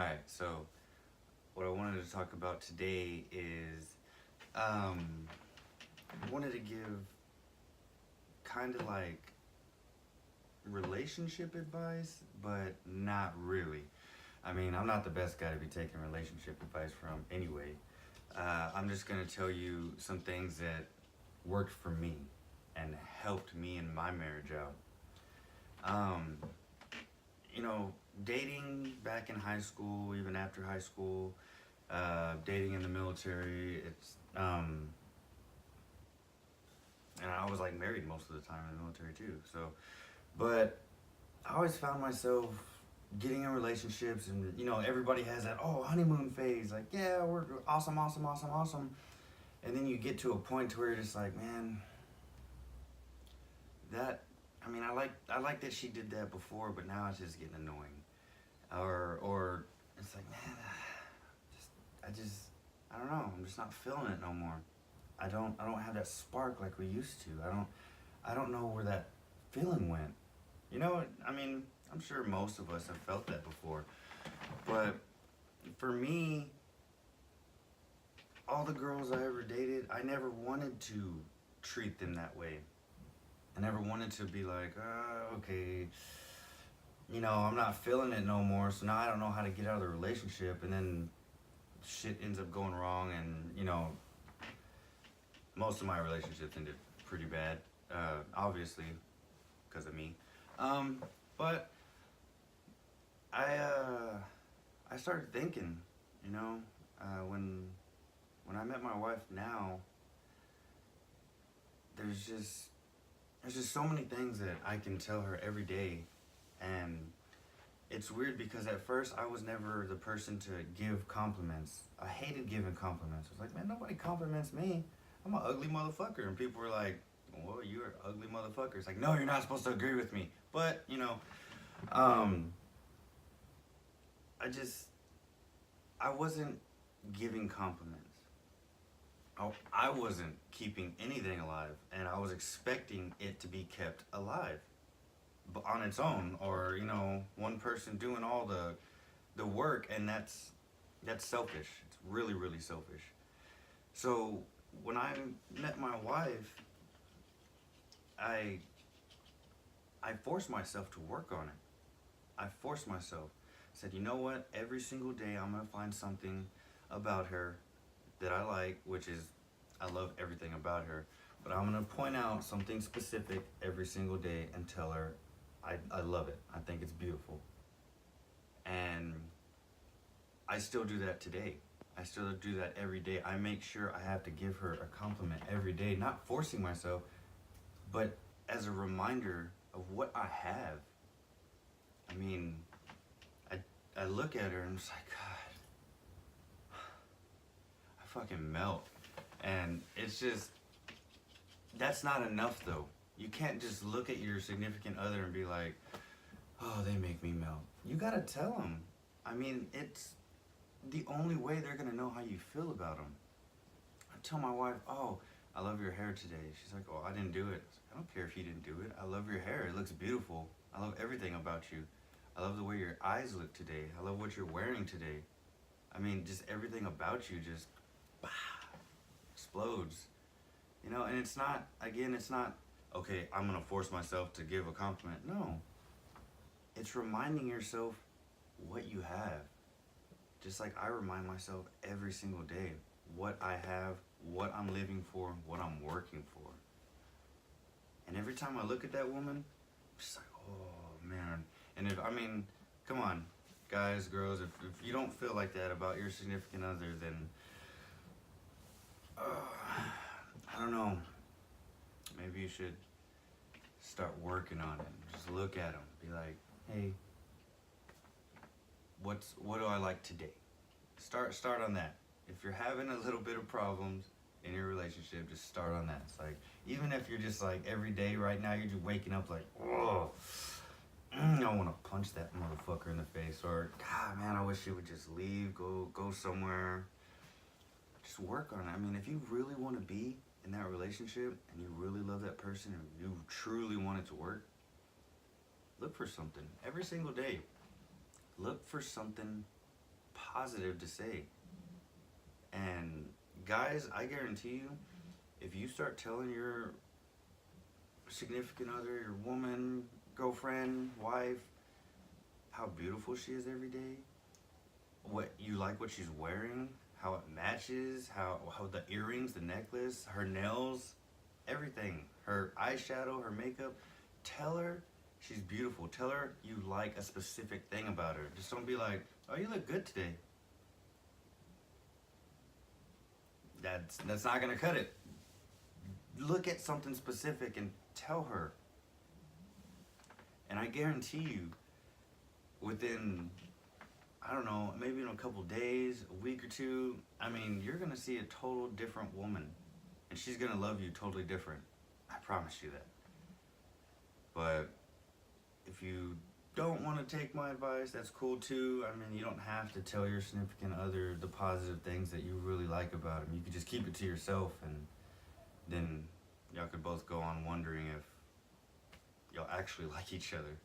Alright, so what I wanted to talk about today is I wanted to give kind of like relationship advice, but not really. I mean, I'm not the best guy to be taking relationship advice from anyway. I'm just going to tell you some things that worked for me and helped me in my marriage out. Um, you know, dating back in high school, even after high school, dating in the military, and I was like married most of the time in the military too. So, but I always found myself getting in relationships, and everybody has that honeymoon phase. Like, yeah, we're awesome, awesome, awesome, awesome, and then you get to a point to where you're just like, man, that. I mean, I like that she did that before, but now it's just getting annoying. Or it's like, man, just I don't know. I'm just not feeling it no more. I don't have that spark like we used to. I don't know where that feeling went. I mean, I'm sure most of us have felt that before. But for me, all the girls I ever dated, I never wanted to treat them that way. I never wanted to be like, okay, I'm not feeling it no more, so now I don't know how to get out of the relationship, and then shit ends up going wrong, and most of my relationships ended pretty bad, obviously, because of me. But I started thinking, you know, when I met my wife now, there's just there's just so many things that I can tell her every day, and it's weird because at first I was never the person to give compliments. I hated giving compliments. I was like, man, nobody compliments me. I'm an ugly motherfucker, and people were like, well, you're an ugly motherfucker. It's like, no, you're not supposed to agree with me. But um, I just I wasn't giving compliments. I wasn't keeping anything alive, and I was expecting it to be kept alive, but on its own, or one person doing all the work, and that's selfish. It's really really selfish. So when I met my wife, I I forced myself to work on it. I forced myself. Said, you know what? Every single day I'm gonna find something about her that I like, which is I love everything about her. But I'm gonna point out something specific every single day and tell her I love it. I think it's beautiful. And I still do that today. I still do that every day. I make sure I have to give her a compliment every day, not forcing myself, but as a reminder of what I have. I mean, I, I look at her and I'm just like, God, I fucking melt. And it's just, that's not enough though. You can't just look at your significant other and be like, oh, they make me melt. You gotta tell them. I mean, it's the only way they're gonna know how you feel about them. I tell my wife, oh, I love your hair today. She's like, oh, I didn't do it. I don't care if you didn't do it. I love your hair. It looks beautiful. I love everything about you. I love the way your eyes look today. I love what you're wearing today. I mean, just everything about you just bah, explodes. And it's not, again, it's not, okay, I'm gonna force myself to give a compliment. No. It's reminding yourself what you have. Just like I remind myself every single day what I have, what I'm living for, what I'm working for. And every time I look at that woman, I'm just like, oh man. And I mean, come on, guys, girls, if you don't feel like that about your significant other, then I don't know. Maybe you should start working on it. Just look at them. Be like, hey, what do I like today? Start on that. If you're having a little bit of problems in your relationship, just start on that. It's like, even if you're just like every day right now, you're just waking up like, oh, I want to punch that motherfucker in the face, or God, man, I wish you would just leave, go somewhere. Just work on it. I mean, if you really want to be in that relationship and you really love that person and you truly want it to work, look for something every single day. Look for something positive to say. And guys, I guarantee you, if you start telling your significant other, your woman, girlfriend, wife, how beautiful she is every day, what you like, what she's wearing, how it matches, how the earrings, the necklace, her nails, everything, her eyeshadow, her makeup, tell her she's beautiful. Tell her you like a specific thing about her. Just don't be like, oh, you look good today. That's not gonna cut it. Look at something specific and tell her. And I guarantee you, within, I don't know, maybe in a couple days, a week or two, I mean, you're gonna see a total different woman. And she's gonna love you totally different. I promise you that. But if you don't want to take my advice, that's cool too. I mean, you don't have to tell your significant other the positive things that you really like about him. You could just keep it to yourself, and then y'all could both go on wondering if y'all actually like each other.